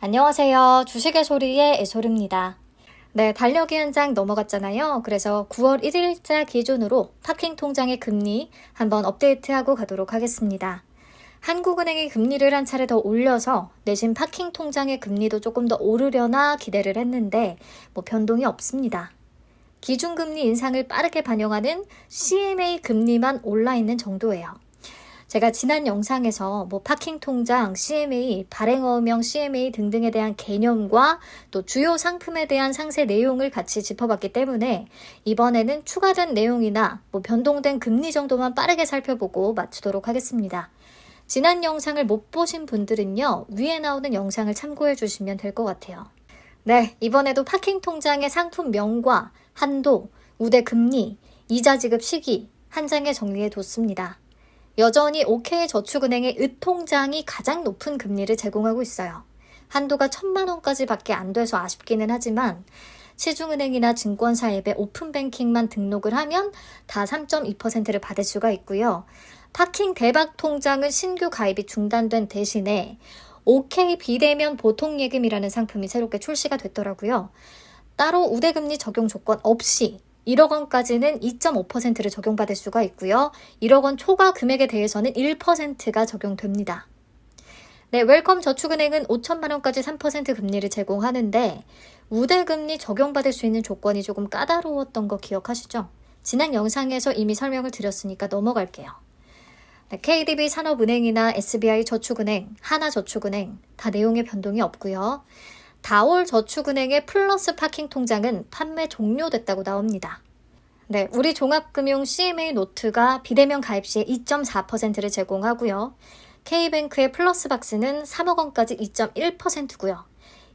안녕하세요. 주식의 소리의 애솔입니다. 네, 달력이 한 장 넘어갔잖아요. 그래서 9월 1일자 기준으로 파킹 통장의 금리 한번 업데이트하고 가도록 하겠습니다. 한국은행이 금리를 한 차례 더 올려서 내신 파킹 통장의 금리도 조금 더 오르려나 기대를 했는데 변동이 없습니다. 기준금리 인상을 빠르게 반영하는 CMA 금리만 올라있는 정도예요. 제가 지난 영상에서 파킹 통장, CMA, 발행어명 CMA 등등에 대한 개념과 또 주요 상품에 대한 상세 내용을 같이 짚어봤기 때문에 이번에는 추가된 내용이나 변동된 금리 정도만 빠르게 살펴보고 마치도록 하겠습니다. 지난 영상을 못 보신 분들은요, 위에 나오는 영상을 참고해 주시면 될 것 같아요. 네, 이번에도 파킹 통장의 상품명과 한도, 우대 금리, 이자 지급 시기 한 장에 정리해 뒀습니다. 여전히 OK저축은행의 으통장이 가장 높은 금리를 제공하고 있어요. 한도가 1,000만 원까지 밖에 안 돼서 아쉽기는 하지만 시중은행이나 증권사 앱에 오픈뱅킹만 등록을 하면 다 3.2%를 받을 수가 있고요. 파킹 대박 통장은 신규 가입이 중단된 대신에 OK 비대면 보통예금이라는 상품이 새롭게 출시가 됐더라고요. 따로 우대금리 적용 조건 없이 1억 원까지는 2.5%를 적용받을 수가 있고요. 1억 원 초과 금액에 대해서는 1%가 적용됩니다. 네, 웰컴 저축은행은 5천만 원까지 3% 금리를 제공하는데 우대금리 적용받을 수 있는 조건이 조금 까다로웠던 거 기억하시죠? 지난 영상에서 이미 설명을 드렸으니까 넘어갈게요. 네, KDB 산업은행이나 SBI 저축은행, 하나저축은행 다 내용에 변동이 없고요. 다올 저축은행의 플러스 파킹 통장은 판매 종료됐다고 나옵니다. 네, 우리 종합금융 CMA 노트가 비대면 가입 시에 2.4%를 제공하고요. K뱅크의 플러스 박스는 3억 원까지 2.1%고요.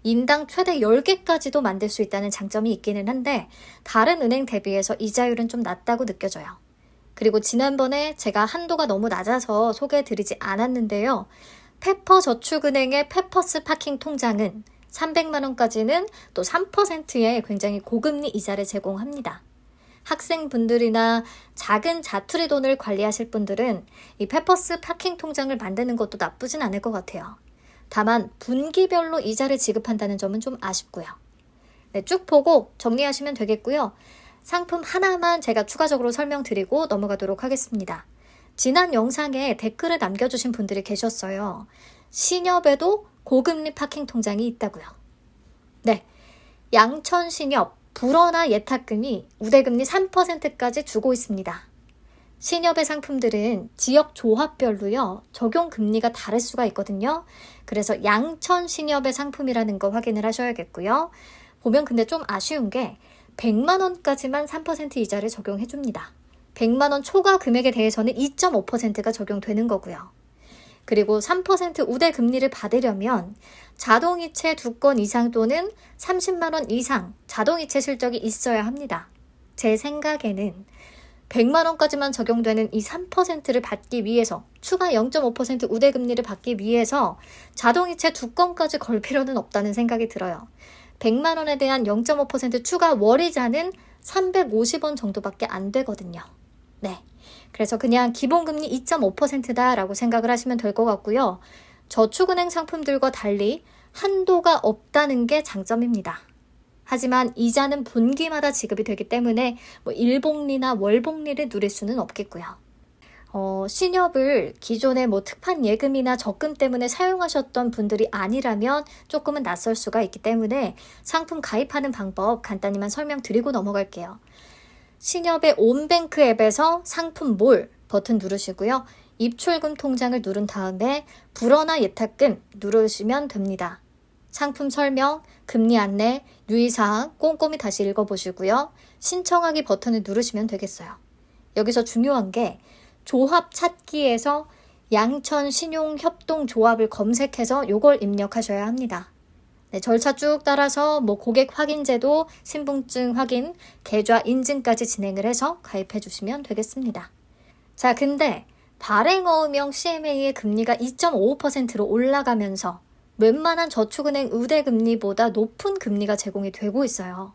인당 최대 10개까지도 만들 수 있다는 장점이 있기는 한데 다른 은행 대비해서 이자율은 좀 낮다고 느껴져요. 그리고 지난번에 제가 한도가 너무 낮아서 소개해드리지 않았는데요. 페퍼저축은행의 페퍼스 파킹 통장은 300만 원까지는 또 3%의 굉장히 고금리 이자를 제공합니다. 학생분들이나 작은 자투리 돈을 관리하실 분들은 이 페퍼스 파킹 통장을 만드는 것도 나쁘진 않을 것 같아요. 다만 분기별로 이자를 지급한다는 점은 좀 아쉽고요. 네, 쭉 보고 정리하시면 되겠고요. 상품 하나만 제가 추가적으로 설명드리고 넘어가도록 하겠습니다. 지난 영상에 댓글을 남겨주신 분들이 계셨어요. 신협에도 고금리 파킹 통장이 있다고요. 네, 양천신협, 불어나 예탁금이 우대금리 3%까지 주고 있습니다. 신협의 상품들은 지역 조합별로요, 적용 금리가 다를 수가 있거든요. 그래서 양천신협의 상품이라는 거 확인을 하셔야겠고요. 보면 근데 좀 아쉬운 게 100만 원까지만 3% 이자를 적용해 줍니다. 100만 원 초과 금액에 대해서는 2.5%가 적용되는 거고요. 그리고 3% 우대 금리를 받으려면 자동이체 2건 이상 또는 30만 원 이상 자동이체 실적이 있어야 합니다. 제 생각에는 100만 원까지만 적용되는 이 3%를 받기 위해서 추가 0.5% 우대 금리를 받기 위해서 자동이체 2건까지 걸 필요는 없다는 생각이 들어요. 100만 원에 대한 0.5% 추가 월이자는 350원 정도밖에 안 되거든요. 네. 그래서 그냥 기본금리 2.5%다라고 생각을 하시면 될 것 같고요. 저축은행 상품들과 달리 한도가 없다는 게 장점입니다. 하지만 이자는 분기마다 지급이 되기 때문에 일복리나 월복리를 누릴 수는 없겠고요. 신협을 기존의 특판 예금이나 적금 때문에 사용하셨던 분들이 아니라면 조금은 낯설 수가 있기 때문에 상품 가입하는 방법 간단히만 설명드리고 넘어갈게요. 신협의 온뱅크 앱에서 상품 몰 버튼 누르시고요. 입출금 통장을 누른 다음에 불어나 예탁금 누르시면 됩니다. 상품 설명, 금리 안내, 유의사항 꼼꼼히 다시 읽어보시고요. 신청하기 버튼을 누르시면 되겠어요. 여기서 중요한 게 조합 찾기에서 양천신용협동조합을 검색해서 요걸 입력하셔야 합니다. 네, 절차 쭉 따라서 고객 확인제도, 신분증 확인, 계좌 인증까지 진행을 해서 가입해 주시면 되겠습니다. 자, 근데 발행어명 CMA의 금리가 2.55%로 올라가면서 웬만한 저축은행 우대금리보다 높은 금리가 제공이 되고 있어요.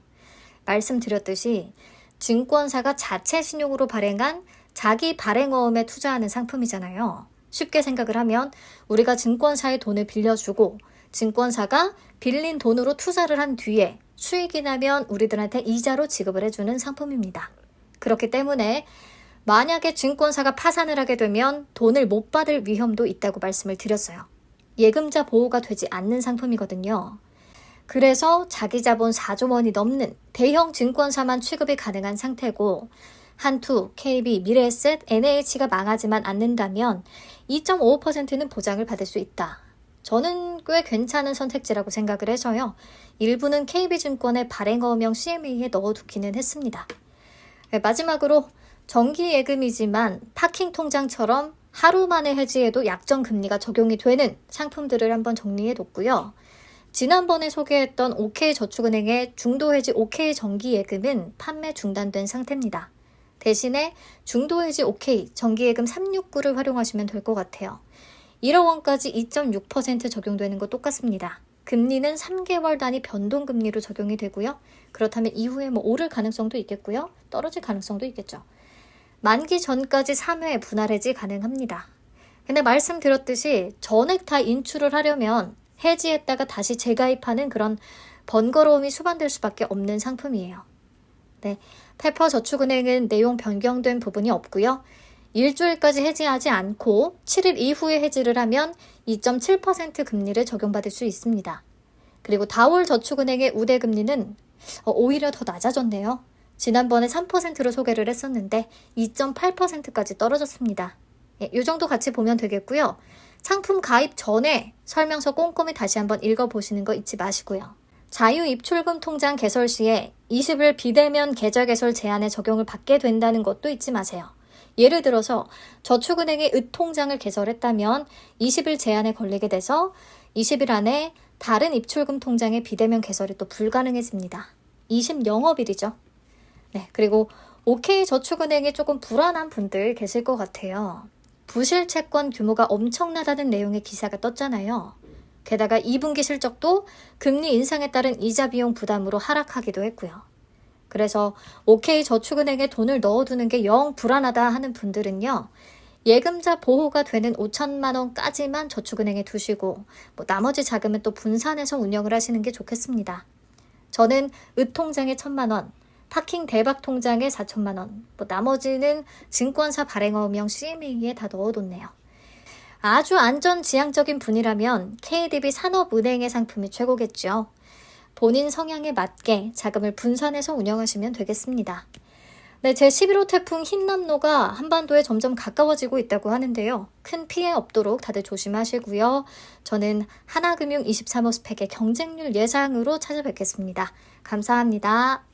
말씀드렸듯이 증권사가 자체 신용으로 발행한 자기 발행어음에 투자하는 상품이잖아요. 쉽게 생각을 하면 우리가 증권사에 돈을 빌려주고 증권사가 빌린 돈으로 투자를 한 뒤에 수익이 나면 우리들한테 이자로 지급을 해주는 상품입니다. 그렇기 때문에 만약에 증권사가 파산을 하게 되면 돈을 못 받을 위험도 있다고 말씀을 드렸어요. 예금자 보호가 되지 않는 상품이거든요. 그래서 자기 자본 4조 원이 넘는 대형 증권사만 취급이 가능한 상태고 한투, KB, 미래에셋, NH가 망하지만 않는다면 2.55%는 보장을 받을 수 있다. 저는 꽤 괜찮은 선택지라고 생각을 해서요. 일부는 KB증권의 발행어명 CMA에 넣어두기는 했습니다. 마지막으로 정기예금이지만 파킹통장처럼 하루 만에 해지해도 약정금리가 적용이 되는 상품들을 한번 정리해뒀고요. 지난번에 소개했던 OK저축은행의 중도해지 OK정기예금은 판매 중단된 상태입니다. 대신에 중도해지 OK 정기예금 369를 활용하시면 될 것 같아요. 1억 원까지 2.6% 적용되는 거 똑같습니다. 금리는 3개월 단위 변동금리로 적용이 되고요. 그렇다면 이후에 오를 가능성도 있겠고요. 떨어질 가능성도 있겠죠. 만기 전까지 3회 분할 해지 가능합니다. 근데 말씀드렸듯이 전액 다 인출을 하려면 해지했다가 다시 재가입하는 그런 번거로움이 수반될 수밖에 없는 상품이에요. 네, 페퍼저축은행은 내용 변경된 부분이 없고요. 일주일까지 해지하지 않고 7일 이후에 해지를 하면 2.7% 금리를 적용받을 수 있습니다. 그리고 다올저축은행의 우대금리는 오히려 더 낮아졌네요. 지난번에 3%로 소개를 했었는데 2.8%까지 떨어졌습니다. 이 정도 같이 보면 되겠고요. 상품 가입 전에 설명서 꼼꼼히 다시 한번 읽어보시는 거 잊지 마시고요. 자유입출금 통장 개설 시에 20일 비대면 계좌 개설 제한에 적용을 받게 된다는 것도 잊지 마세요. 예를 들어서 저축은행의 은통장을 개설했다면 20일 제한에 걸리게 돼서 20일 안에 다른 입출금 통장의 비대면 개설이 또 불가능해집니다. 20영업일이죠. 네, 그리고 OK저축은행이 조금 불안한 분들 계실 것 같아요. 부실 채권 규모가 엄청나다는 내용의 기사가 떴잖아요. 게다가 2분기 실적도 금리 인상에 따른 이자 비용 부담으로 하락하기도 했고요. 그래서 OK저축은행에 돈을 넣어두는 게 영 불안하다 하는 분들은요. 예금자 보호가 되는 5천만 원까지만 저축은행에 두시고 나머지 자금은 또 분산해서 운영을 하시는 게 좋겠습니다. 저는 은통장에 1,000만 원, 파킹 대박 통장에 4천만 원, 나머지는 증권사 발행어명 CMA에 다 넣어뒀네요. 아주 안전지향적인 분이라면 KDB 산업은행의 상품이 최고겠죠. 본인 성향에 맞게 자금을 분산해서 운영하시면 되겠습니다. 네, 제11호 태풍 흰남노가 한반도에 점점 가까워지고 있다고 하는데요. 큰 피해 없도록 다들 조심하시고요. 저는 하나금융 23호 스펙의 경쟁률 예상으로 찾아뵙겠습니다. 감사합니다.